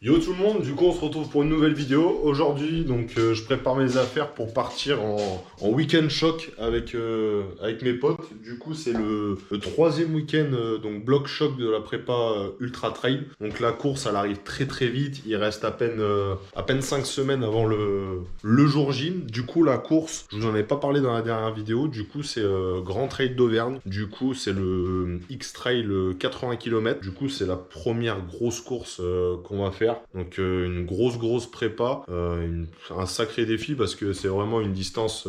Yo tout le monde, du coup on se retrouve pour une nouvelle vidéo. Aujourd'hui donc je prépare mes affaires pour partir en week-end choc avec mes potes. Du coup c'est le troisième week-end donc bloc choc de la prépa ultra trail. Donc la course elle arrive très très vite, il reste à peine 5 semaines avant le jour J. Du coup la course, je vous en ai pas parlé dans la dernière vidéo, du coup c'est Grand Trail d'Auvergne. Du coup c'est le X-Trail 80 km. Du coup c'est la première grosse course qu'on va faire. Donc une grosse prépa, un sacré défi parce que c'est vraiment une distance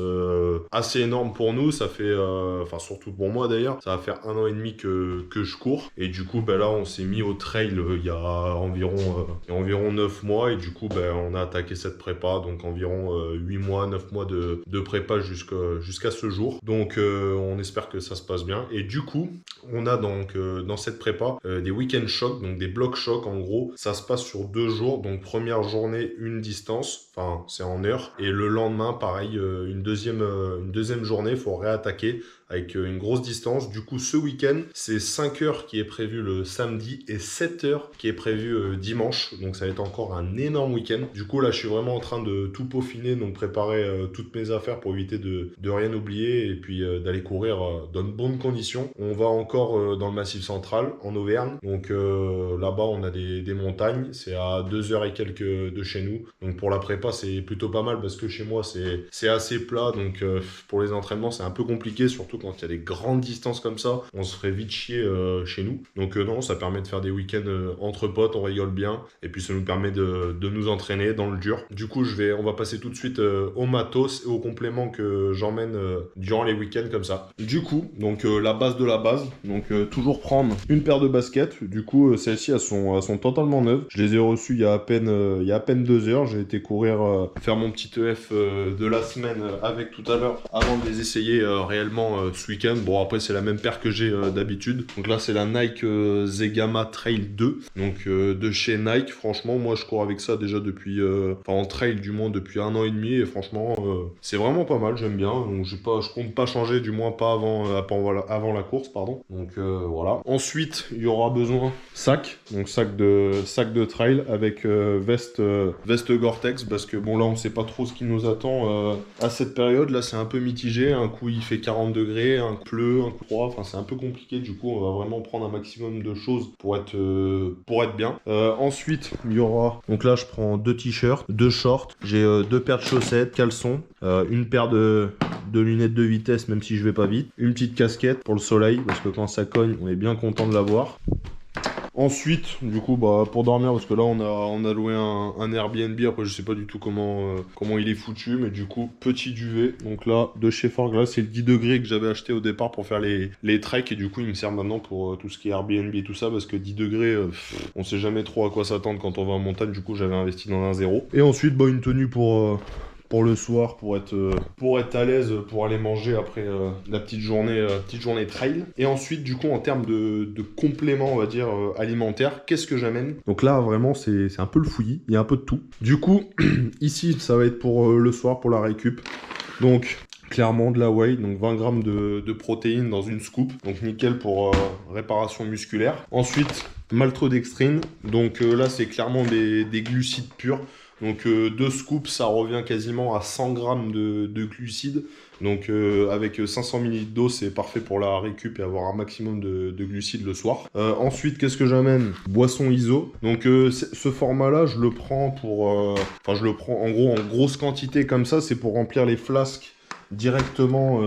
assez énorme pour nous. Ça fait, enfin surtout pour moi d'ailleurs, ça va faire 1 an et demi que je cours. Et du coup, ben là, on s'est mis au trail il y a environ 9 mois. Et du coup, ben, on a attaqué cette prépa. Donc environ 8 mois, 9 mois de prépa jusqu'à ce jour. Donc on espère que ça se passe bien. Et du coup, on a donc dans cette prépa des week-end chocs, donc des blocs chocs en gros. Ça se passe sur 2 jours. Donc première journée, une distance, enfin c'est en heure. Et le lendemain, pareil, une deuxième journée, il faut réattaquer avec une grosse distance. Du coup, ce week-end, c'est 5 heures qui est prévu le samedi et 7 heures qui est prévu dimanche. Donc ça va être encore un énorme week-end. Du coup, là, je suis vraiment en train de tout peaufiner, donc préparer toutes mes affaires pour éviter de rien oublier et puis d'aller courir dans de bonnes conditions. On va encore dans le Massif central, en Auvergne. Donc là-bas, on a des montagnes. C'est à 2 heures et quelques de chez nous. Donc pour la prépa, c'est plutôt pas mal parce que chez moi, c'est assez plat. Donc pour les entraînements, c'est un peu compliqué, surtout quand il y a des grandes distances comme ça. On se ferait vite chier chez nous. Donc non, ça permet de faire des week-ends entre potes, on rigole bien. Et puis ça nous permet de nous entraîner dans le dur. Du coup, on va passer tout de suite au matos et aux compléments que j'emmène durant les week-ends comme ça. Du coup, donc la base de la base. Donc toujours prendre une paire de baskets. Du coup, celles-ci, elles sont totalement neuves. Je les ai reçues il y a à peine 2 heures. J'ai été courir, faire mon petit EF de la semaine avec tout à l'heure avant de les essayer réellement ce week-end. Bon, après, c'est la même paire que j'ai d'habitude. Donc là, c'est la Nike Zegama Trail 2. Donc de chez Nike. Franchement, moi, je cours avec ça déjà depuis, enfin en trail du moins depuis 1 an et demi. Et franchement, c'est vraiment pas mal. J'aime bien. Donc je compte pas changer, du moins pas avant la course, pardon. Donc voilà. Ensuite, il y aura besoin donc sac de trail avec veste Gore-Tex parce que bon là on sait pas trop ce qui nous attend à cette période. Là c'est un peu mitigé. Un coup il fait 40 degrés, un coup pleut, un coup froid. Enfin c'est un peu compliqué. Du coup on va vraiment prendre un maximum de choses pour être bien. Ensuite il y aura, donc là je prends 2 t-shirts, 2 shorts, j'ai 2 paires de chaussettes, caleçons, une paire de lunettes de vitesse même si je vais pas vite, une petite casquette pour le soleil parce que quand ça cogne on est bien content de l'avoir. Ensuite, du coup, bah, pour dormir, parce que là, on a loué un Airbnb. Après, je sais pas du tout comment il est foutu, mais du coup, petit duvet. Donc là, de chez Forglass, c'est le 10 degrés que j'avais acheté au départ pour faire les treks. Et du coup, il me sert maintenant pour tout ce qui est Airbnb et tout ça, parce que 10 degrés, on sait jamais trop à quoi s'attendre quand on va en montagne. Du coup, j'avais investi dans un zéro. Et ensuite, bah, une tenue pour le soir, pour être à l'aise, pour aller manger après la petite journée trail. Et ensuite, du coup, en termes de compléments, on va dire, alimentaires, qu'est-ce que j'amène? Donc là, vraiment, c'est un peu le fouillis, il y a un peu de tout. Du coup, ici, ça va être pour le soir, pour la récup. Donc, clairement de la whey, donc 20 grammes de protéines dans une scoop. Donc nickel pour réparation musculaire. Ensuite, maltodextrine. Donc là, c'est clairement des glucides purs. Donc 2 scoops, ça revient quasiment à 100 grammes de glucides. Donc avec 500 ml d'eau, c'est parfait pour la récup et avoir un maximum de glucides le soir. Ensuite, qu'est-ce que j'amène? Boisson ISO. Donc ce format-là, je le prends enfin, je le prends en gros en grosse quantité comme ça. C'est pour remplir les flasques directement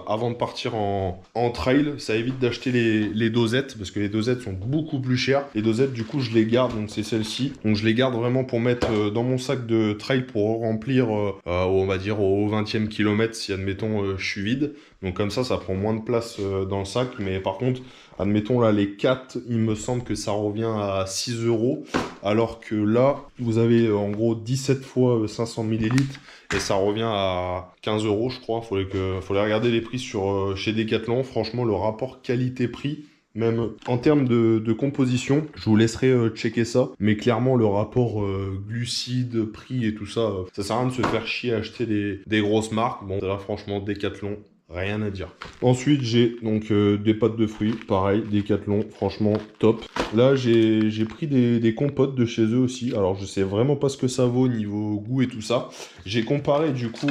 avant de partir en trail. Ça évite d'acheter les dosettes parce que les dosettes sont beaucoup plus chères. Les dosettes, du coup, je les garde, donc c'est celle-ci. Donc je les garde vraiment pour mettre dans mon sac de trail pour remplir, on va dire, au 20e kilomètre si, admettons, je suis vide. Donc comme ça prend moins de place dans le sac. Mais par contre, admettons là, les 4, il me semble que ça revient à 6 euros. Alors que là, vous avez en gros 17 fois 500 millilitres. Et ça revient à 15 euros, je crois. Faudrait regarder les prix chez Decathlon. Franchement, le rapport qualité-prix, même en termes de composition, je vous laisserai checker ça. Mais clairement, le rapport glucides, prix et tout ça, ça sert à rien de se faire chier à acheter des grosses marques. Bon, là, franchement, Decathlon, rien à dire. Ensuite, j'ai donc des pâtes de fruits, pareil, Décathlon, franchement top. Là, j'ai pris des compotes de chez eux aussi. Alors, je sais vraiment pas ce que ça vaut niveau goût et tout ça. J'ai comparé du coup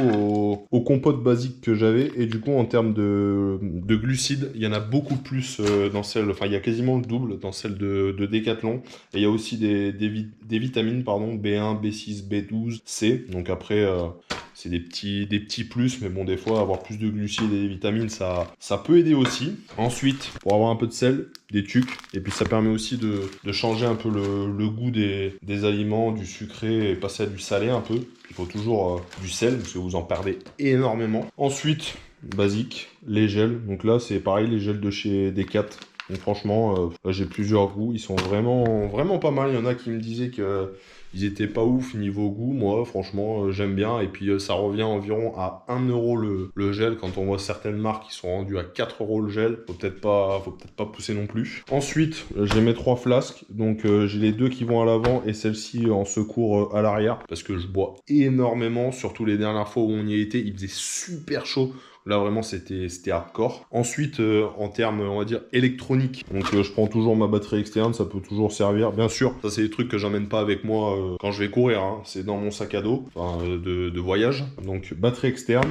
aux compotes basiques que j'avais et du coup, en termes de glucides, il y en a beaucoup plus dans celle, enfin, il y a quasiment le double dans celle de Décathlon. Et il y a aussi des vitamines, pardon, B1, B6, B12, C. Donc après, c'est des petits plus, mais bon, des fois, avoir plus de glucides et des vitamines, ça peut aider aussi. Ensuite, pour avoir un peu de sel, des tucs. Et puis ça permet aussi de changer un peu le goût des aliments, du sucré et passer à du salé un peu. Il faut toujours du sel, parce que vous en perdez énormément. Ensuite, basique, les gels. Donc là, c'est pareil, les gels de chez Decat. Donc franchement, j'ai plusieurs goûts. Ils sont vraiment, vraiment pas mal. Il y en a qui me disaient que ils étaient pas ouf niveau goût. Moi, franchement, j'aime bien. Et puis, ça revient environ à 1 € le gel. Quand on voit certaines marques qui sont rendues à 4 € le gel, faut peut-être pas pousser non plus. Ensuite, j'ai mes 3 flasques. Donc, j'ai les 2 qui vont à l'avant et celle-ci en secours à l'arrière. Parce que je bois énormément. Surtout les dernières fois où on y était, il faisait super chaud. Là, vraiment, c'était hardcore. Ensuite, en termes, on va dire, électroniques, donc je prends toujours ma batterie externe, ça peut toujours servir. Bien sûr, ça, c'est des trucs que j'emmène pas avec moi quand je vais courir, hein. C'est dans mon sac à dos, enfin, de voyage. Donc, batterie externe.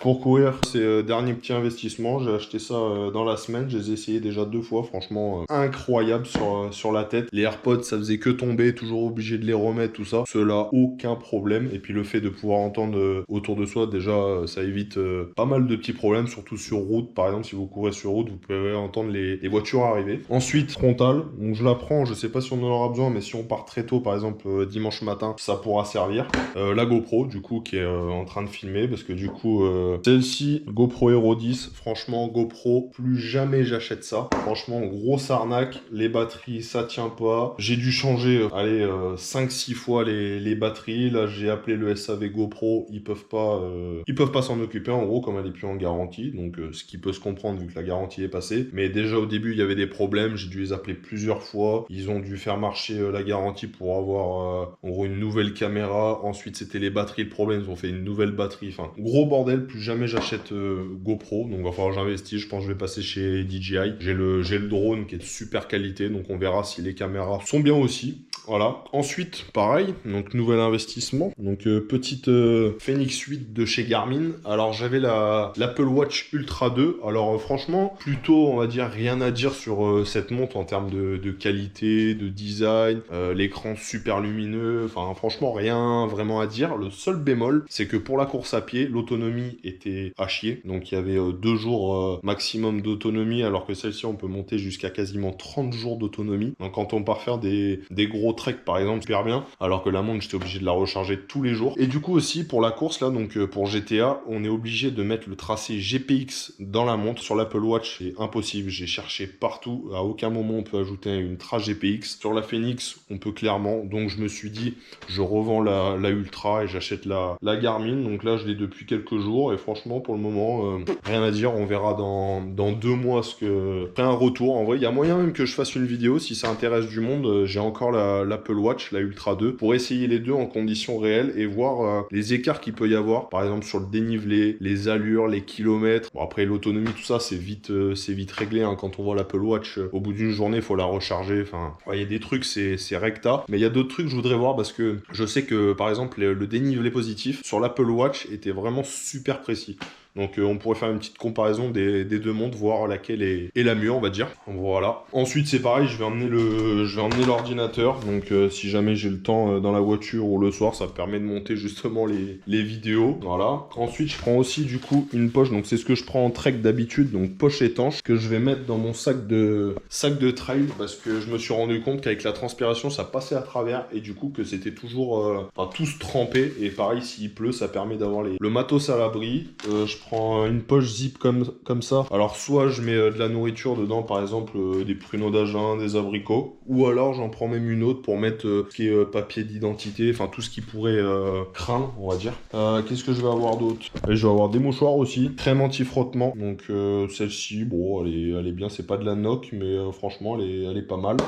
Pour courir, c'est dernier petit investissement. J'ai acheté ça dans la semaine. Je les ai essayés déjà 2 fois. Franchement, incroyable sur la tête. Les AirPods, ça faisait que tomber. Toujours obligé de les remettre, tout ça. Cela, aucun problème. Et puis le fait de pouvoir entendre autour de soi, déjà, ça évite pas mal de petits problèmes. Surtout sur route. Par exemple, si vous courez sur route, vous pouvez entendre les voitures arriver. Ensuite, frontale. Donc je la prends. Je sais pas si on en aura besoin, mais si on part très tôt, par exemple dimanche matin, ça pourra servir. La GoPro, du coup, qui est en train de filmer. Parce que du coup... celle-ci, GoPro Hero 10, franchement, GoPro, plus jamais j'achète ça. Franchement, grosse arnaque, les batteries, ça tient pas. J'ai dû changer, 5-6 fois les batteries. Là, j'ai appelé le SAV GoPro, ils peuvent pas s'en occuper, en gros, comme elle est plus en garantie. Donc, ce qui peut se comprendre vu que la garantie est passée. Mais déjà, au début, il y avait des problèmes, j'ai dû les appeler plusieurs fois. Ils ont dû faire marcher la garantie pour avoir, en gros, une nouvelle caméra. Ensuite, c'était les batteries, le problème, ils ont fait une nouvelle batterie. Enfin, gros bordel, plus jamais j'achète GoPro, donc il va falloir que j'investisse. Je pense que je vais passer chez DJI. J'ai le drone qui est de super qualité, donc on verra si les caméras sont bien aussi. Voilà. Ensuite, pareil, donc nouvel investissement. Donc petite Phoenix 8 de chez Garmin. Alors j'avais l'Apple Watch Ultra 2. Alors franchement, plutôt on va dire rien à dire sur cette montre en termes de qualité, de design, l'écran super lumineux. Enfin franchement rien vraiment à dire. Le seul bémol, c'est que pour la course à pied, l'autonomie était à chier. Donc il y avait 2 jours maximum d'autonomie, alors que celle-ci on peut monter jusqu'à quasiment 30 jours d'autonomie. Donc quand on part faire des gros treks par exemple, super bien, alors que la montre j'étais obligé de la recharger tous les jours. Et du coup aussi pour la course là, donc pour GTA, on est obligé de mettre le tracé GPX dans la montre. Sur l'Apple Watch c'est impossible, j'ai cherché partout, à aucun moment on peut ajouter une trace GPX. Sur la Phoenix on peut clairement, donc je me suis dit je revends la Ultra et j'achète la Garmin. Donc là je l'ai depuis quelques jours et franchement pour le moment rien à dire. On verra dans 2 mois ce que après un retour. En vrai il y a moyen même que je fasse une vidéo si ça intéresse du monde. J'ai encore l'Apple Watch, la Ultra 2, pour essayer les deux en conditions réelles et voir les écarts qu'il peut y avoir, par exemple sur le dénivelé, les allures, les kilomètres. Bon après l'autonomie, tout ça c'est vite réglé hein. Quand on voit l'Apple Watch au bout d'une journée il faut la recharger. Enfin il y a des trucs c'est recta, mais il y a d'autres trucs que je voudrais voir parce que je sais que par exemple le dénivelé positif sur l'Apple Watch était vraiment super précis. Donc on pourrait faire une petite comparaison des 2 montres, voir laquelle est la mieux, on va dire. Voilà. Ensuite c'est pareil, je vais emmener l'ordinateur. Donc si jamais j'ai le temps dans la voiture ou le soir, ça me permet de monter justement les vidéos. Voilà. Ensuite je prends aussi du coup une poche. Donc c'est ce que je prends en trek d'habitude, donc poche étanche, que je vais mettre dans mon sac de trail, parce que je me suis rendu compte qu'avec la transpiration ça passait à travers et du coup que c'était toujours tous trempés. Et pareil s'il pleut, ça permet d'avoir le matos à l'abri. Je prends une poche zip comme ça. Alors soit je mets de la nourriture dedans, par exemple des pruneaux d'Agen, des abricots, ou alors j'en prends même une autre pour mettre ce qui est papier d'identité, enfin tout ce qui pourrait craindre, on va dire. Qu'est-ce que je vais avoir d'autre? Et je vais avoir des mouchoirs aussi, crème anti-frottement. Donc celle-ci, bon, elle est bien, c'est pas de la Noc, mais franchement elle est pas mal.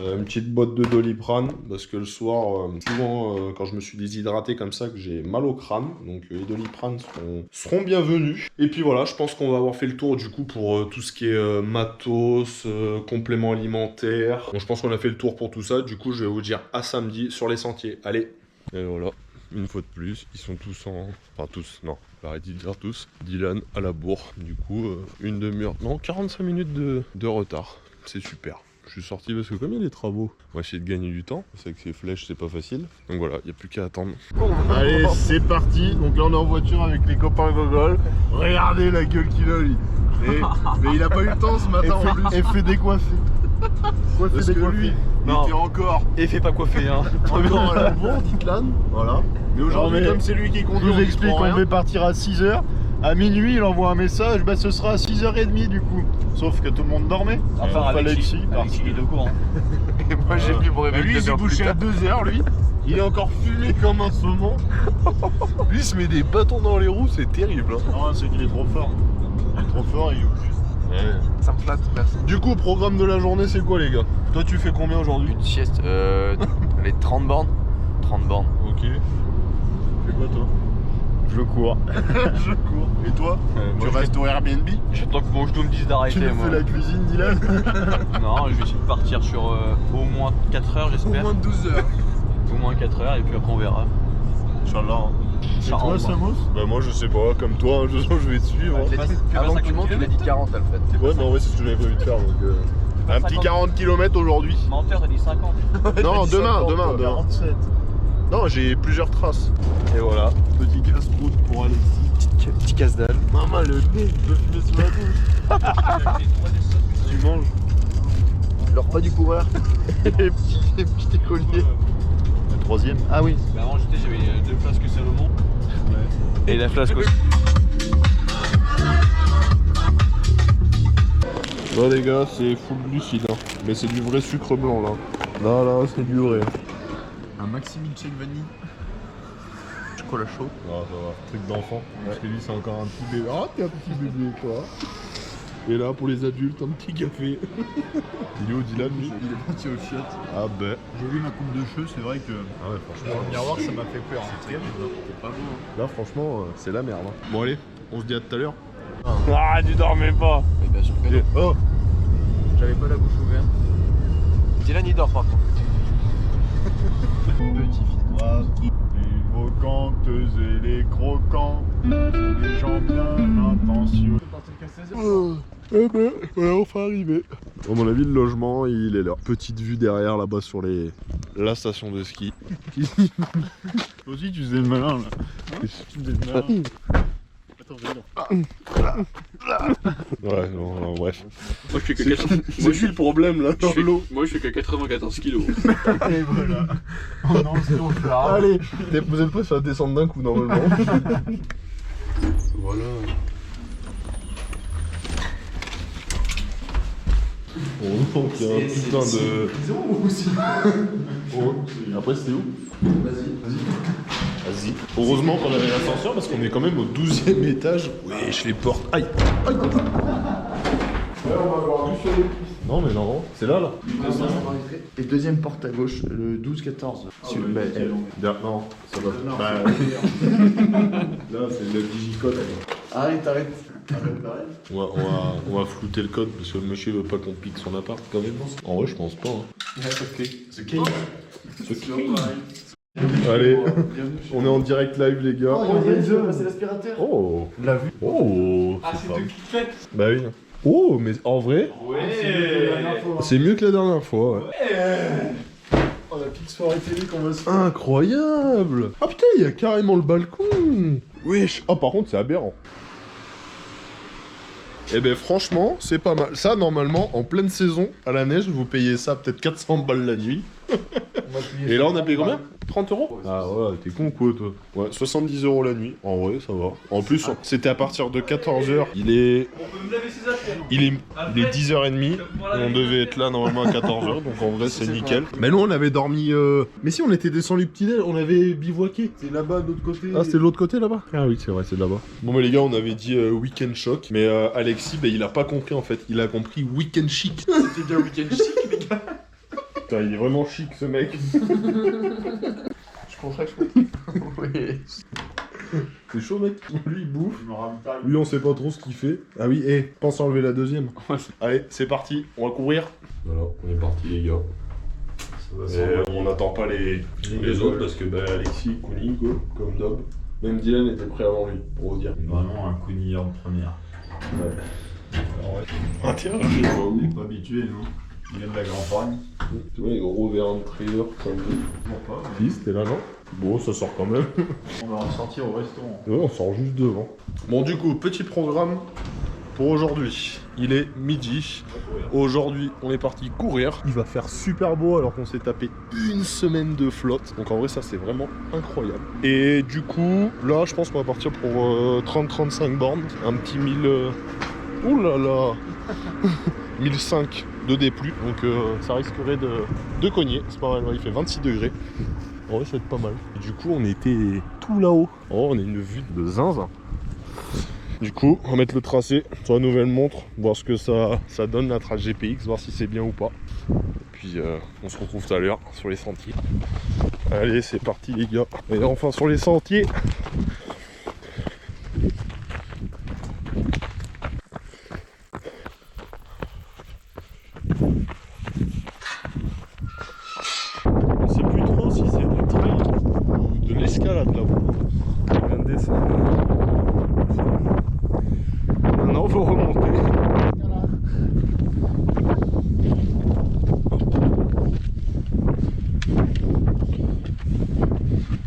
Une petite botte de Doliprane, parce que le soir, souvent quand je me suis déshydraté comme ça, que j'ai mal au crâne, donc les Doliprane seront bien bienvenue. Et puis voilà, je pense qu'on va avoir fait le tour du coup pour tout ce qui est matos, compléments alimentaires. Bon, je pense qu'on a fait le tour pour tout ça. Du coup, je vais vous dire à samedi sur les sentiers. Allez. Et voilà, une fois de plus, ils sont tous en... Enfin tous, non, arrêtez de dire tous. Dylan à la bourre. Du coup, une demi-heure, non, 45 minutes de retard. C'est super. Je suis sorti parce que comme il y a des travaux, on va essayer de gagner du temps. C'est avec ces flèches, c'est pas facile. Donc voilà, il n'y a plus qu'à attendre. Allez, c'est parti. Donc là, on est en voiture avec les copains Gogol. Regardez la gueule qu'il a, lui. Mais il a pas eu le temps ce matin en plus. Et fait décoiffer. Parce que lui, il était encore. Et fait pas coiffer, hein. Encore à la bourre, Dylan. Voilà. Mais aujourd'hui, comme c'est lui qui conduit, je vous explique, on devait partir à 6h. À minuit, il envoie un message, bah ce sera à 6h30 du coup. Sauf que tout le monde dormait. Enfin, Alexis, il est au courant. Et moi, j'ai pu me réveiller. Lui, il s'est couché à 2h, lui. Il est encore fumé comme un saumon. Lui, il se met des bâtons dans les roues, c'est terrible. Hein. Non, c'est qu'il est trop fort. Il est trop fort et il est Ouais. Ça me flatte, merci. Du coup, programme de la journée, c'est quoi, les gars? Toi, tu fais combien aujourd'hui? Une sieste, les 30 bornes. 30 bornes. Ok. Tu fais quoi, toi? Je cours. Je cours. Et toi? Tu restes au Airbnb? J'attends que mon genou me dise Tu d'arrêter, nous moi. fais la cuisine, Dylan? Non, je vais essayer de partir sur au moins 4 heures, j'espère. Au moins 12 heures. Au moins 4 heures, et puis après on verra. Inch'Allah. Et toi, Samos? Bah, moi, je sais pas, comme toi, hein, je vais te suivre. Avant que tu montes, il a dit 40, Alfred. Ouais, mais en vrai, c'est ce que j'avais prévu de faire. Donc, un petit 40 km aujourd'hui. Menteur, il dit 50. Non, demain. 47. Non, j'ai plusieurs traces. Et voilà. Petit casse-croûte pour Alexis. Petit casse-dalle. Maman, le nez, il peut fumer sous la douche. Tu manges. Le repas du coureur. Et petit écolier. Le troisième? Ah oui. Bah avant j'avais 2 flasques Salomon. Ouais. Et la flasque aussi. Bon, les gars, c'est full glucide. Hein. Mais c'est du vrai sucre blanc, là. Là, c'est du vrai. Un Maxi Milkshake vanille. Chocolat chaud. Ah, ça va. Truc d'enfant. Parce que lui, c'est encore un petit bébé. Ah, t'es un petit bébé, toi. Et là, pour les adultes, un petit café. Il est où, Dylan, lui? Il est parti aux chiottes. Ah, ben. J'ai vu ma coupe de cheveux, c'est vrai que. Ah, ouais, franchement. Dans le miroir, ça m'a fait peur. C'est terrible. C'est pas beau. Hein. Là, franchement, c'est la merde. Hein. Bon, allez, on se dit à tout à l'heure. Ah, tu dormais pas. Mais bien sûr que non. Oh! J'avais pas la bouche ouverte. Dylan il dort par contre. Petit filnois. Les brocanteuses et les croquants sont des gens bien intentionnés. Eh ben, voilà, enfin arrivé. À mon avis, le logement, il est là. Petite vue derrière, là-bas, sur la station de ski. Toi aussi, tu faisais le malin là. Tu faisais le malin. Attends, viens. Ouais, non, bref. Moi je fais que 80... C'est lui le problème, là, dans l'eau. Moi je fais que 94 kilos. Et voilà. Oh non, c'est on fait rare. Allez, vous êtes prêts à faire descendre d'un coup, normalement. Voilà. Bon, donc il y a un putain de... Oh. Après, c'était où? Vas-y. Heureusement qu'on avait l'ascenseur parce qu'on est quand même au 12e étage. Wesh, les portes. Aïe. Aïe. Ouais, on va voir du sur les pistes. Non, mais non, c'est là, là. Et deuxième porte à gauche, le 12-14. Non, ça va. Non, Bah, là, c'est le digicode. Arrête. On va flouter le code parce que le monsieur veut pas qu'on pique son appart quand même. En vrai, je pense pas. Hein. Allez, on est en direct live, les gars. passer l'aspirateur. Oh, L'a vu. oh, Ah c'est deux qui fait. Bah oui. Oh, mais en vrai, c'est mieux que la dernière fois. Ouais. Oh, la petite soirée télé qu'on va se faire. Incroyable. Ah putain, il y a carrément le balcon. Wesh. Ah, par contre, c'est aberrant. Eh ben franchement, c'est pas mal. Ça, normalement, en pleine saison, à la neige, vous payez ça peut-être 400 balles la nuit. Et là, on a payé combien? 30 euros? Ah ouais, t'es con quoi, toi? Ouais, 70 euros la nuit. En vrai, ça va. En plus, c'était à partir de 14h. Il est 10h30. On devait être là normalement à 14h. Donc en vrai, c'est nickel. Mais nous, on avait dormi. Mais si, on était descendu petit-déj, on avait bivouaqué. C'est là-bas, de l'autre côté. Ah, c'est de l'autre côté là-bas? Ah oui, c'est vrai, c'est de là-bas. Bon, mais les gars, on avait dit week-end choc. Mais Alexis, il a pas compris en fait. Il a compris week-end chic. C'était bien week-end chic, les gars. Putain, il est vraiment chic ce mec. Je comprends. Oui. C'est chaud mec. Lui il bouffe. Je me ravitaille. Lui on sait pas trop ce qu'il fait. Ah oui, pense à enlever la deuxième. Allez, c'est parti, on va courir. Voilà, on est parti les gars. On n'attend pas les autres parce que Alexis, Kouni, go, comme d'hab. Même Dylan était prêt avant lui, pour vous dire. Vraiment un Kouni en première. Ouais. Ah tiens, On n'est pas habitué nous. Il vient de la campagne. tu vois les gros verres de trailer comme Pas, si, c'était là non. Bon, ça sort quand même. on va en sortir au restaurant. Ouais, on sort juste devant. Bon, du coup, petit programme pour aujourd'hui. Il est midi. Aujourd'hui, on est parti courir. Il va faire super beau alors qu'on s'est tapé une semaine de flotte. Donc en vrai, ça, c'est vraiment incroyable. Et du coup, là, je pense qu'on va partir pour 30-35 bornes. Un petit 1000... Ouh là là 1005 de D+. Donc ça risquerait de cogner. C'est pas mal, il fait 26 degrés. En vrai, ça va être pas mal. Et du coup, on était tout là-haut. Oh, on a une vue de zinzin. Du coup, on va mettre le tracé sur la nouvelle montre, voir ce que ça donne la trace GPX, voir si c'est bien ou pas. Et puis, on se retrouve tout à l'heure sur les sentiers. Allez, c'est parti les gars. Et enfin sur les sentiers. On sait plus trop si c'est du trail ou de l'escalade là-bas. On vient de descendre. Maintenant, il faut remonter.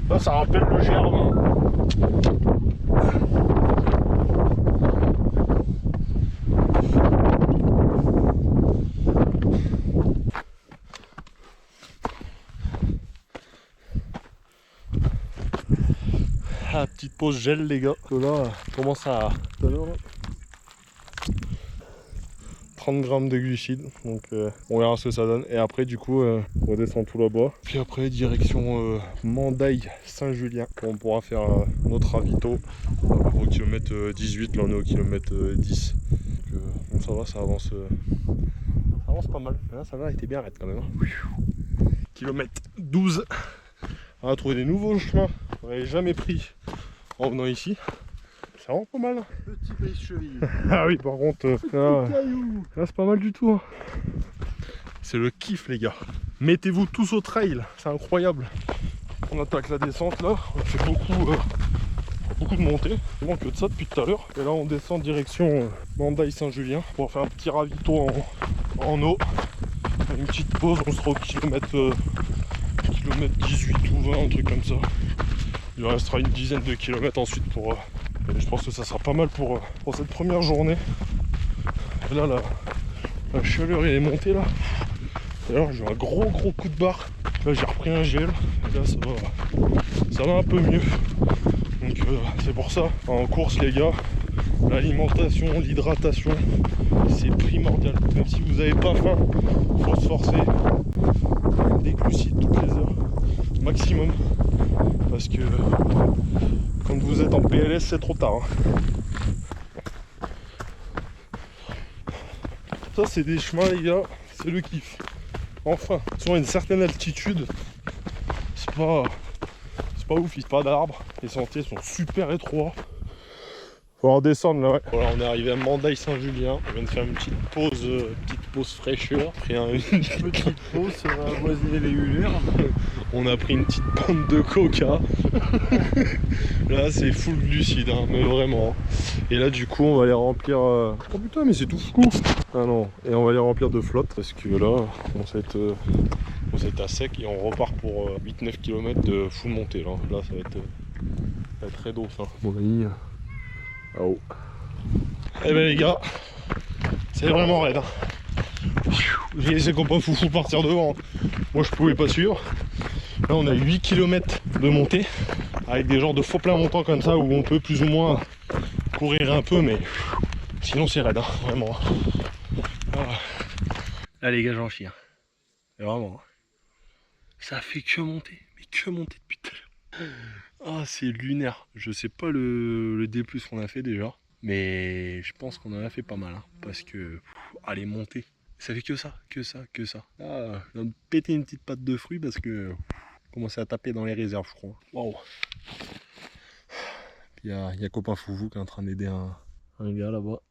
Là, ça rappelle le Germain. Ah, petite pause gel les gars. Que là, on commence à... Tout à l'heure, 30 grammes de glucides, donc on verra ce que ça donne. Et après du coup on redescend tout là-bas. Puis après direction Mandaille Saint-Julien. On pourra faire notre ravito au kilomètre 18, là on est au kilomètre 10. Donc ça va, ça avance pas mal. Là, ça va, elle était bien raide quand même. Kilomètre 12. On va trouver des nouveaux chemins qu'on n'avait jamais pris en venant ici. C'est vraiment pas mal. Petit brise-cheville. Ah oui, par contre, là c'est pas mal du tout. Hein. C'est le kiff, les gars. Mettez-vous tous au trail, c'est incroyable. On attaque la descente là, on fait beaucoup de montées. Il manque que de ça depuis tout à l'heure. Et là, on descend direction Mandaille Saint-Julien pour faire un petit ravito en eau. Une petite pause, on sera au kilomètre 18 ou 20, un truc comme ça. Il restera une dizaine de kilomètres ensuite pour. Je pense que ça sera pas mal pour cette première journée. Et là, la chaleur elle est montée là. D'ailleurs, j'ai eu un gros coup de barre. Là, j'ai repris un gel. Et là, ça va un peu mieux. Donc, c'est pour ça, en course, les gars, l'alimentation, l'hydratation, c'est primordial. Même si vous n'avez pas faim, il faut se forcer. Des glucides toutes les heures, maximum. Parce que quand vous êtes en PLS, c'est trop tard. Hein. Ça, c'est des chemins, les gars, c'est le kiff. Enfin, sur une certaine altitude, c'est pas ouf, il n'y a pas d'arbres. Les sentiers sont super étroits. Faut redescendre là, ouais. Voilà, on est arrivé à Mandaille Saint-Julien. On vient de faire une petite pause fraîcheur. Pris une petite pause, ça va avoisiner les 1 heure. On a pris une petite bande de coca. Là, c'est full glucide, hein, mais vraiment. Et là, du coup, on va les remplir. Oh putain, mais c'est tout fou. Ah non, et on va les remplir de flotte parce que là, on va être à sec et on repart pour 8-9 km de full montée. Là, ça va être très dos, ça. Mon ami. Ah oh. Eh ben les gars, c'est vraiment raide. Hein. J'ai laissé copain foufou partir devant. Moi je pouvais pas suivre. Là on a 8 km de montée avec des genres de faux plein montants comme ça où on peut plus ou moins courir un peu, mais sinon c'est raide, hein, vraiment. Ah. Là les gars, j'en chie. Vraiment. Ça fait que monter, mais que monter depuis tout à l'heure. Ah, c'est lunaire. Je sais pas le D+ qu'on a fait déjà, mais je pense qu'on en a fait pas mal, hein, parce que allez, monter, ça fait que ça. Ah, on a pété une petite patte de fruits parce que commencer à taper dans les réserves, je crois. Waouh. Il y a copain Fouvou qui est en train d'aider un gars là-bas.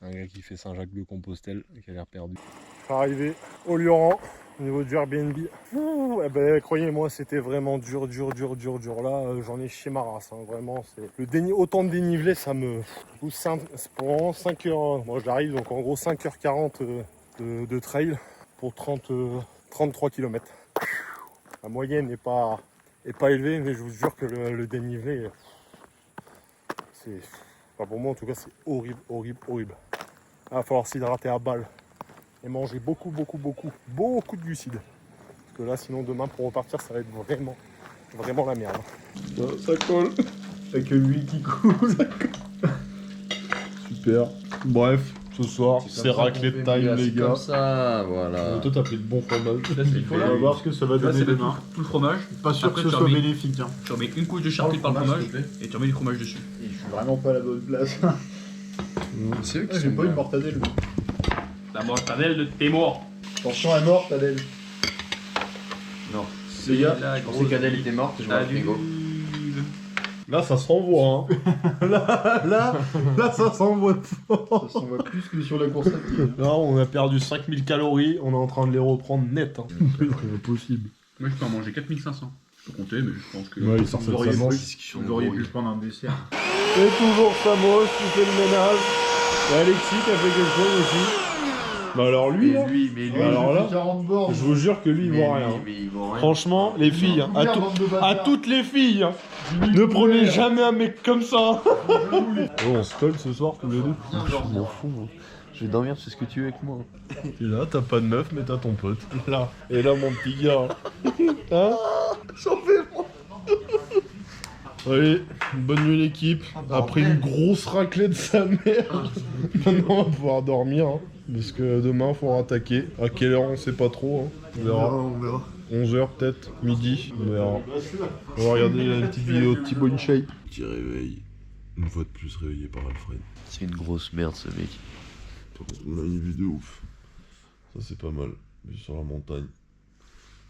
Un gars qui fait Saint-Jacques-de-Compostelle et qui a l'air perdu. Je suis arrivé au Lioran, au niveau du Airbnb. Eh ben, croyez-moi, c'était vraiment dur. Là, j'en ai chié ma race. Hein. Vraiment, c'est autant de dénivelé, ça me. C'est pour vraiment 5 heures. Moi, j'arrive donc en gros 5h40 de trail pour 33 km. La moyenne n'est pas élevée, mais je vous jure que le dénivelé, c'est. Enfin, pour moi, en tout cas, c'est horrible. Il va falloir s'hydrater à balle et manger beaucoup de glucides. Parce que là, sinon, demain, pour repartir, ça va être vraiment la merde. Ça colle. Avec l'huile qui coule. Super. Bref, ce soir, c'est raclette time, les gars. Comme ça, voilà. Toi, t'as pris de bon fromage. On va voir ce que ça va donner demain. Tout le fromage. Pas sûr Après, que ce soit bénéfique. Hein. Tu remets une couche de charcuterie par le fromage et tu remets du fromage dessus. Et je suis vraiment pas à la bonne place. C'est eux qui J'ai pas une mortadelle. La mortadelle de tes morts. Attention à mort, Tadel. Non. Les gars, Je pensais qu'Adèle était morte et je vois le frigo. Là, ça se renvoie. Hein. là, ça s'envoie de fort. Ça s'en va plus que sur la course à pied. Là, on a perdu 5000 calories. On est en train de les reprendre net. Hein. C'est impossible. Moi, je peux en manger 4500. Je peux compter, mais je pense que. Ouais, il sort Vous auriez Vous pu prendre un dessert. Et toujours Samos qui fait le ménage. Et Alexis qui a fait quelque chose aussi. Bah alors lui, là, alors là, 40 bornes. je vous jure que lui il voit rien. Franchement, les filles, hein, à toutes les filles, hein, ne prenez jamais un mec comme ça. Oh, on se colle ce soir tous les deux. Je m'en fous. Moi. Je vais dormir, tu sais ce que tu veux avec moi. Et là, t'as pas de meuf, mais t'as ton pote. Là. Et là, mon petit gars. Hein? Sauvez-moi. Allez, bonne nuit l'équipe. Après une grosse raclée de sa mère. Maintenant, on va pouvoir dormir. Hein, parce que demain, il faudra attaquer. À quelle heure, on sait pas trop. Hein. On verra. 11h peut-être, midi. On verra. On va regarder la petite vidéo de Thibaut InShape. Petit réveil. Une fois de plus réveillé par Alfred. C'est une grosse merde ce mec. On a une vue de ouf. Ça c'est pas mal. Vue sur la montagne.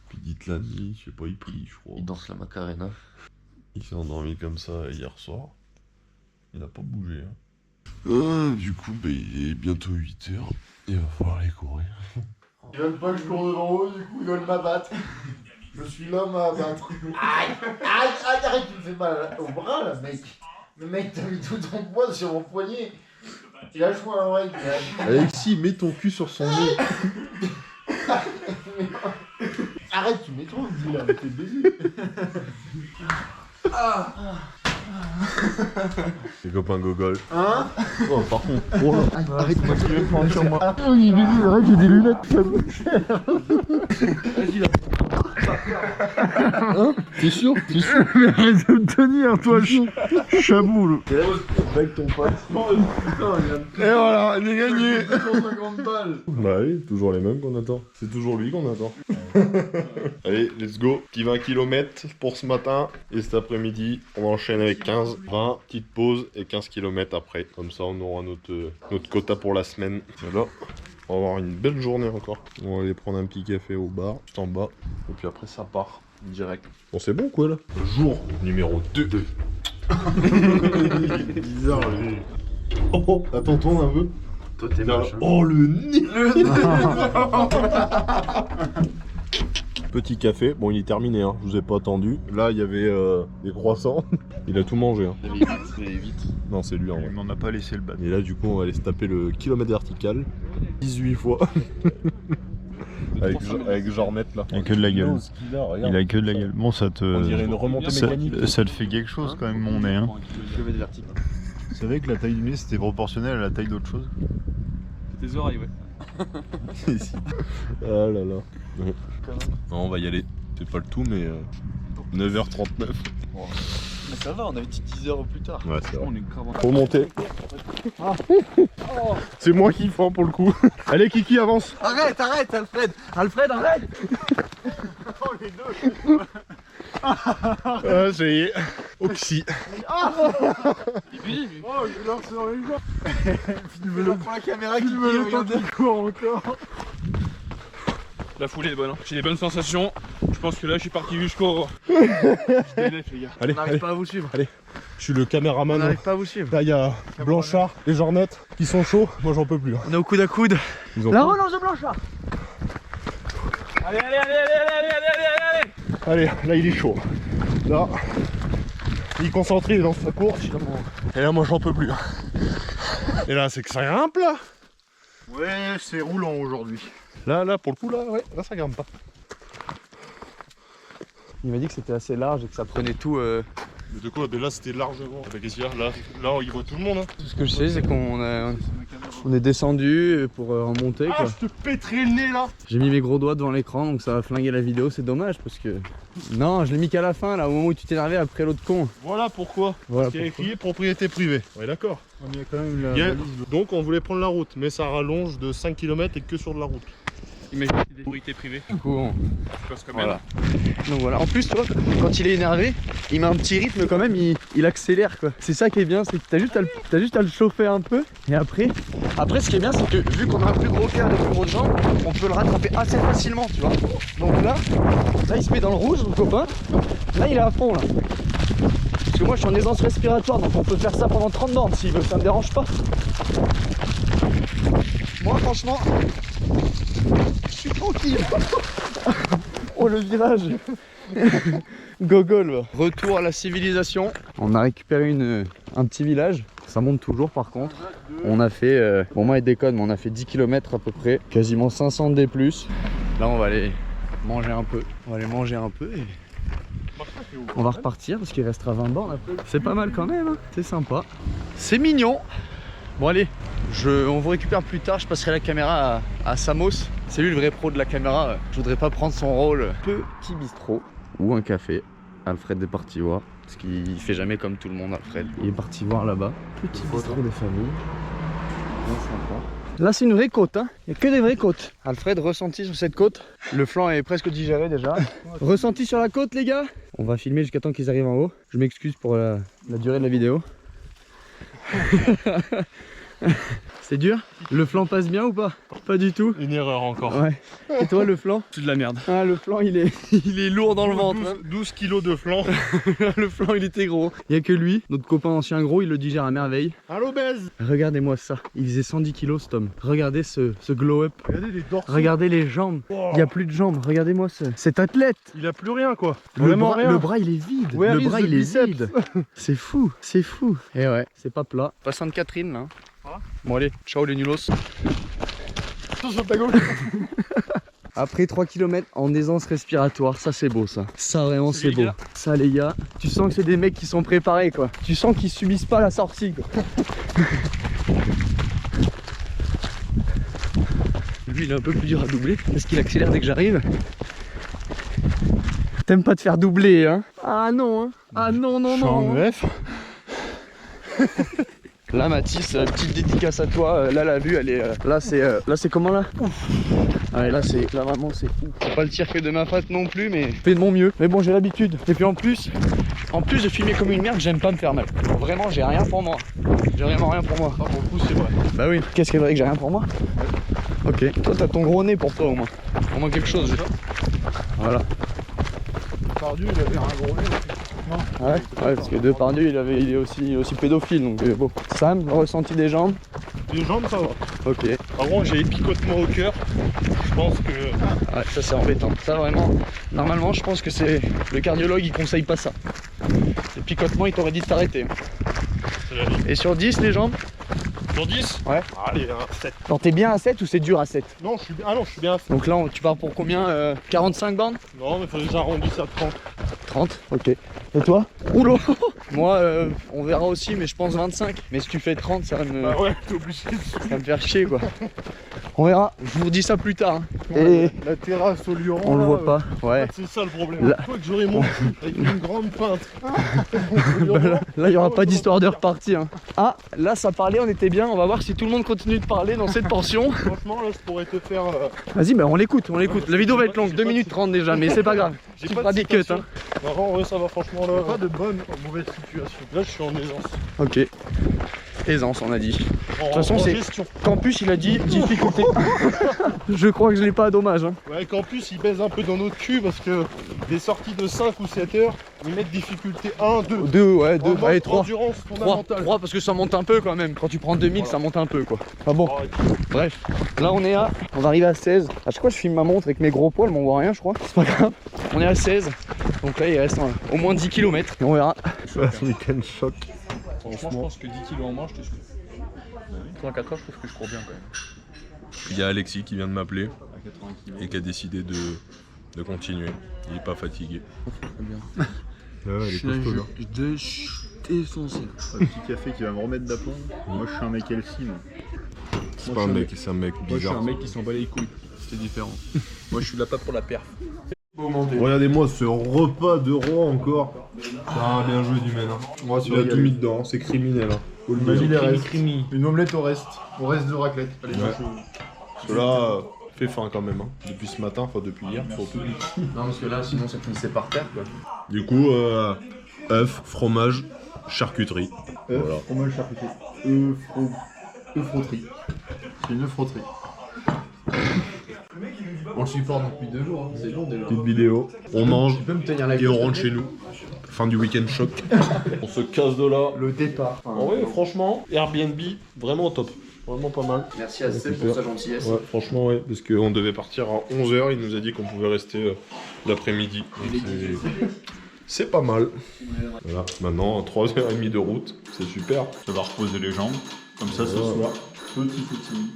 Puis dites la nuit, je sais pas, il prie je crois. Il danse la Macarena. Il s'est endormi comme ça hier soir. Il a pas bougé. Hein. Du coup, il est bientôt 8h. Il va falloir aller courir. Ils veulent pas que je cours devant eux, du coup ils veulent m'abattre. Je suis l'homme à abattre. Aïe, arrête, tu me fais mal au bras là, mec. Le mec, t'as mis tout ton poids sur mon poignet. Lâche-moi l'oreille. Alexis, mets ton cul sur son nez. Arrête, tu mets trop, dis là, t'es baisé. Les copains gogol. Hein? Oh, par contre, oh là. Arrête, moi tu veux prendre sur moi. Ah oui, arrête, j'ai des lunettes, ça me cher. Vas-y là. Hein? T'es sûr? Mais arrête de me tenir, toi, chaboule. Avec ton pote. Et voilà, on est gagné. 250 balles. Bah oui, toujours les mêmes qu'on attend. C'est toujours lui qu'on attend. Allez, let's go. Petit 20 km pour ce matin. Et cet après-midi, on enchaîne avec 15, 20, petite pause et 15 km après. Comme ça, on aura notre quota pour la semaine. Voilà. On va avoir une belle journée encore. On va aller prendre un petit café au bar, juste en bas. Et puis après, ça part direct. Bon, c'est bon quoi là? Jour numéro 2. Bizarre, lui. Oh, attends, tourne un peu. Toi t'es moche. Hein. Oh, le nez. Petit café, bon il est terminé, hein. Je vous ai pas attendu. Là il y avait des croissants, il a tout mangé. Hein. Il est vite. Non c'est lui en vrai. Mais on n'a pas laissé le bas. Et là du coup on va aller se taper le kilomètre vertical 18 fois. avec Jornette là. Il a que de la gueule. Il a que de la gueule. Bon, ça te. On dirait une remontée mécanique. Ça te fait quelque chose quand même, mon nez. Hein. Kilomètre vertical. Vous savez que la taille du nez c'était proportionnel à la taille d'autre chose? Tes oreilles, ouais. Ah là là. Ouais. Non, on va y aller. C'est pas le tout, mais 9h39. Mais ça va, on avait dit 10 heures plus tard. Ouais, c'est vrai. On est grave. Faut monter. C'est moi qui fends pour le coup. Allez, Kiki, avance. Arrête, Alfred. Alfred, arrête. Oh, les deux. Ah, ça y est. Oxy. Oh, je lance dans les gens. Il prend la caméra qui me le temps qu'il court encore. La foulée est bonne, hein. J'ai des bonnes sensations. Je pense que là, je suis parti jusqu'au. Je dénef, les gars. Allez, On n'arrive pas à vous suivre. je suis le caméraman. On n'arrive pas à vous suivre. Là, il y a Blanchard, les Jornettes qui sont chauds. Moi, j'en peux plus. On est au coude à coude. Ils ont La faim. relance de Blanchard. Allez, allez, allez, allez, allez, allez, allez, allez. Allez, là, il est chaud. Là, il est concentré dans sa course. Et là, moi, j'en peux plus. Et là, c'est que ça grimpe, là. Ouais, c'est roulant aujourd'hui. Là, pour le coup, là, ouais, là, ça grimpe pas. Il m'a dit que c'était assez large et que ça prenait tout. Mais de quoi? Mais là, c'était largement. Qu'est-ce qu'il y a? Là, il voit tout le monde. Hein. Tout ce que je sais, c'est qu'on est descendu pour remonter. Ah, Quoi. je te pèterai le nez, là. J'ai mis mes gros doigts devant l'écran, donc ça va flinguer la vidéo. C'est dommage parce que. Non, je l'ai mis qu'à la fin, là, au moment où tu t'es énervé après l'autre con. Voilà pourquoi. Voilà Parce qu'il y a écrit propriété privée. Ouais, d'accord. On y a quand même la Il y a- valise. Donc, on voulait prendre la route, mais ça rallonge de 5 km et que sur de la route. Imagine si des priorités privées. Du coup, Je passe quand même. voilà. Donc voilà. En plus, toi, quand il est énervé, il met un petit rythme quand même, il accélère quoi. C'est ça qui est bien, c'est que t'as juste à le chauffer un peu. Et après, ce qui est bien, c'est que vu qu'on a un plus gros cœur et plus grosses jambes, on peut le rattraper assez facilement, tu vois. Donc là, il se met dans le rouge, mon copain. Là, il est à fond là. Parce que moi, je suis en aisance respiratoire, donc on peut faire ça pendant 30 bornes s'il veut, ça me dérange pas. Moi, franchement, je suis tranquille. Oh le virage. Gogol. Retour à la civilisation. On a récupéré un petit village. Ça monte toujours par contre. On a fait, bon moi il déconne, mais on a fait 10 km à peu près. Quasiment 500 D+. Là on va aller manger un peu. Et on va repartir parce qu'il restera 20 bornes après. C'est pas mal quand même, hein. C'est sympa. C'est mignon. Bon allez, on vous récupère plus tard, je passerai la caméra à Samos. C'est lui le vrai pro de la caméra, je voudrais pas prendre son rôle. Petit bistrot ou un café. Alfred est parti voir, parce qu'il fait jamais comme tout le monde Alfred. Il est parti voir là-bas. Petit bistrot de famille. Bien sympa. Là c'est une vraie côte, hein. Il n'y a que des vraies côtes. Alfred, ressenti sur cette côte. Le flanc est presque digéré déjà. Ressenti sur la côte les gars. On va filmer jusqu'à temps qu'ils arrivent en haut. Je m'excuse pour la durée de la vidéo. C'est dur? Le flanc passe bien ou pas? Pas du tout? Une erreur encore. Ouais. Et toi le flanc? C'est de la merde. Ah le flanc il est lourd dans le ventre. 12 kilos de flanc. Le flanc il était gros. Il n'y a que lui, notre copain ancien gros, il le digère à merveille. À l'obèse. Regardez-moi ça, il faisait 110 kilos cet homme. Regardez ce glow up. Regardez les dorsaux. Regardez les jambes. Il n'y a plus de jambes, regardez-moi cet athlète. Il a plus rien quoi. Le Vraiment bras, rien. le bras il est vide. Where le is bras the il est biceps? vide. C'est fou, c'est fou. Et ouais, c'est pas plat. Pas Sainte-Catherine là. Bon allez, ciao les nulos. Sur ta gauche. Après 3 km en aisance respiratoire, ça c'est beau ça. Ça vraiment c'est beau. vulgaire. Ça les gars, tu sens que c'est des mecs qui sont préparés quoi. Tu sens qu'ils subissent pas la sortie quoi. Lui il est un peu plus dur à doubler parce qu'il accélère dès que j'arrive. T'aimes pas te faire doubler hein? Ah non hein? Ah non non non. EF. Là Mathis, petite dédicace à toi, là la vue elle est... là c'est comment là? Ouais là vraiment c'est fou. Faut pas le tir que de ma patte non plus mais je fais de mon mieux. Mais bon j'ai l'habitude. Et puis en plus de filmer comme une merde, j'aime pas me faire mal. Vraiment j'ai rien pour moi. J'ai vraiment rien pour moi. Pour le coup c'est vrai. Bah oui. Qu'est-ce qui est vrai que j'ai rien pour moi? Ok. Toi t'as ton gros nez pour toi au moins. Au moins quelque chose. Voilà. Pardieu, il avait un gros nez. Ouais, parce que Depardieu il est aussi pédophile donc bon. Sam, le ressenti des jambes? Les jambes ça va. Ok. Par contre j'ai des picotements au cœur. Je pense que. Ouais, ça c'est embêtant. Ça vraiment, normalement je pense que c'est le cardiologue il conseille pas ça. Les picotements il t'aurait dit de t'arrêter. C'est la vie. Et sur 10 les jambes? Sur 10. Ouais. Allez, 7. Alors t'es bien à 7 ou c'est dur à 7? Non, je suis bien. Ah non, je suis bien à 7. Donc là tu pars pour combien? 45 bornes? Non, mais faudrait que j'arrondisse à 30. 30, ok. Et toi? Oula. Moi on verra aussi mais je pense 25. Mais si tu fais 30 ça va me, Bah ouais, t'es obligé de. ça va me faire chier quoi. On verra, je vous redis ça plus tard. Hein. Ouais, Et la terrasse au Luron. on le là, voit pas. Ouais. C'est ça le problème. Là- Une fois que j'aurai mon cul avec une grande pinte. Bah là il y aura pas d'histoire de repartir. Hein. Ah là ça parlait, on était bien. On va voir si tout le monde continue de parler dans cette portion. Franchement, là, je pourrais te faire. Vas-y, bah on l'écoute, on l'écoute. La vidéo va être longue, 2 minutes 30 déjà, mais c'est pas grave. J'ai Tu pas feras de des cuts, citation. hein. Non, en vrai, ça va, franchement, là. Pas de bonne ou mauvaise situation. Là, je suis en aisance. Ok. aisance, on a dit. De toute façon, c'est Campus, il a dit difficulté. Je crois que je l'ai pas à dommage. Hein. Ouais, Campus, il baise un peu dans notre cul parce que des sorties de 5 ou 7 heures, ils mettent difficulté 1, 2. 2, ouais, 2, allez, 3. Endurance fondamentale. 3 parce que ça monte un peu quand même. Quand tu prends 2000, ça monte un peu quoi. Ah bon. Bref, là on va arriver à 16. À chaque fois je filme ma montre avec mes gros poils, mais on voit rien je crois. C'est pas grave. On est à 16. Donc là il reste au moins 10 km et on verra. Week-end choc. Franchement, je pense que 10 kilos en moins, je te suis. Pendant 4 heures, je trouve que je cours bien quand même. Il y a Alexis qui vient de m'appeler et qui a décidé de continuer. Il est pas fatigué. Très bien. Ouais, il est costaud là. Je suis défoncé. Un petit café qui va me remettre d'aplomb. Moi je suis un mec LC moi. C'est pas un mec, c'est un mec Moi, je suis bizarre. un mec qui s'en bat les couilles. C'est différent. Moi, je suis là pas pour la perf. Regardez-moi ce repas de roi encore. Ah, bien joué du mène. Il a tout mis dedans, c'est criminel. Hein. Imagine les restes. Une omelette au reste de raclette. Allez, Cela fait faim quand même. Hein. Depuis ce matin, enfin depuis hier, surtout. Non parce que là sinon ça finissait par terre quoi. Du coup, œuf, fromage, charcuterie. Voilà. Fromage charcuterie. Frotterie. C'est une frotterie. On le supporte depuis 2 jours, hein. C'est long déjà. Petite vidéo. On mange Tu peux me tenir la et on rentre chez nous. Fin du week-end choc. On se casse de là. Le départ. En vrai, franchement, Airbnb, vraiment top. Vraiment pas mal. Merci à Seb pour sa gentillesse. Ouais, franchement, ouais. Parce qu'on devait partir à 11h, il nous a dit qu'on pouvait rester l'après-midi. Donc c'est pas mal. Voilà, maintenant 3h30 de route, c'est super. Ça va reposer les jambes. Comme ça ce soir. Petit footing.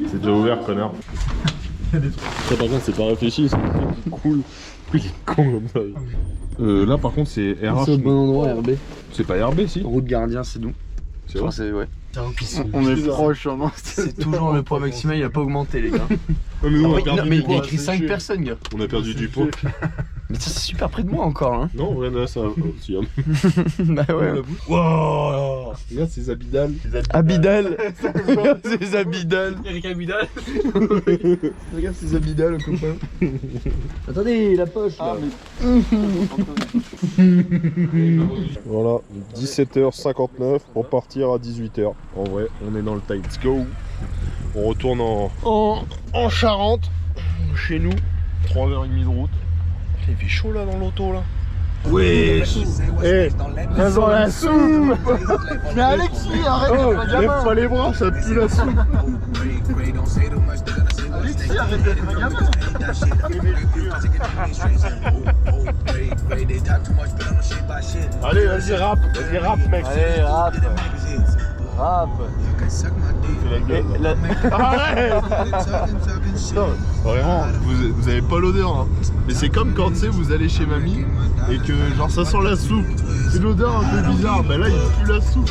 C'est déjà ouvert, connard. Ça, par contre, c'est pas réfléchi, c'est cool. Il est con comme ça. Là, par contre, c'est RH. C'est au bon endroit RB. C'est pas RB, si. Route gardien c'est nous. C'est vrai. C'est ouais. On est proche, hein. C'est toujours le poids maximal, il a pas augmenté les gars. Ouais, mais nous, on a Non, perdu mais du il poids. a écrit 5 personnes gars. On a perdu du poids. Mais ça c'est super près de moi encore hein. Non, ouais, là, ça aussi. Hein. Bah ouais. Wow. Regarde ces abidales. Abidal. Regarde ces Abidal. Eric Abidal. Regarde ces Abidal copain. Attendez la poche là. Voilà, 17h59 pour partir à 18h. En vrai, on est dans le time. Let's go. On retourne en Charente, chez nous. 3h30 de route. Il fait chaud là dans l'auto là. Oui. Eh, raison la soupe. Mais Alexis, arrête d'être un gamin. Lève pas les bras, ça pue la soupe. Alexis, arrête d'être un gamin. Allez, vas-y, rap, mec. Allez rap. Rap. Arrête. Non, vraiment, vous avez pas l'odeur. Hein. Mais c'est comme quand tu sais, vous allez chez mamie et que genre ça sent la soupe. C'est l'odeur un peu bizarre. Bah là, il pue la soupe.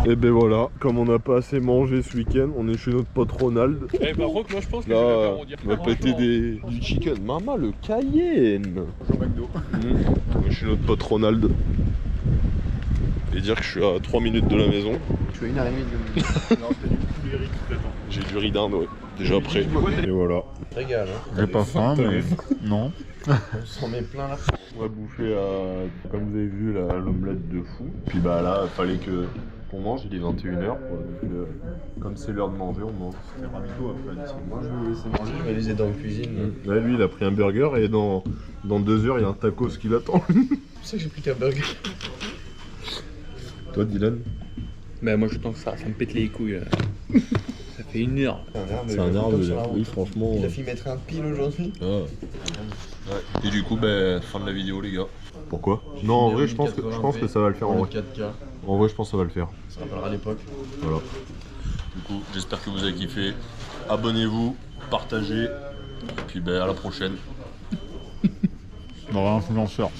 Et ben voilà, comme on n'a pas assez mangé ce week-end, on est chez notre pote Ronald. Eh, par contre, moi je pense que je vais Là, faire arrondir. on va péter du chicken. Maman, le Cayenne. On est chez notre pote Ronald. Et dire que je suis à 3 minutes de la maison. Tu as 1h30 de J'ai du riz d'Inde, ouais. Déjà prêt. Et voilà. régal hein. J'ai pas faim, mais non. On s'en met plein là. On va bouffer, comme vous avez vu, l'omelette de fou. Puis bah là, il fallait qu'on mange, il est 21h. Comme c'est l'heure de manger, on mange. Moi je vais vous laisser manger, je vais les aider dans la cuisine. Là, lui, il a pris un burger et dans 2 heures, il y a un tacos qui l'attend. C'est pour ça que j'ai pris qu'un burger. Toi, Dylan? Bah, moi je pense que ça me pète les couilles là. Ça fait 1 heure. C'est un arbre, oui, franchement. Il a fait mettre un pile aujourd'hui. Ah. Ouais. Et du coup, ben, fin de la vidéo, les gars. Pourquoi? Non, en vrai, je pense que ça va le faire en vrai. 4K. En vrai, je pense que ça va le faire. Ça rappellera l'époque. Voilà. Du coup, j'espère que vous avez kiffé. Abonnez-vous, partagez. Et puis, ben, à la prochaine. On aura un influenceur.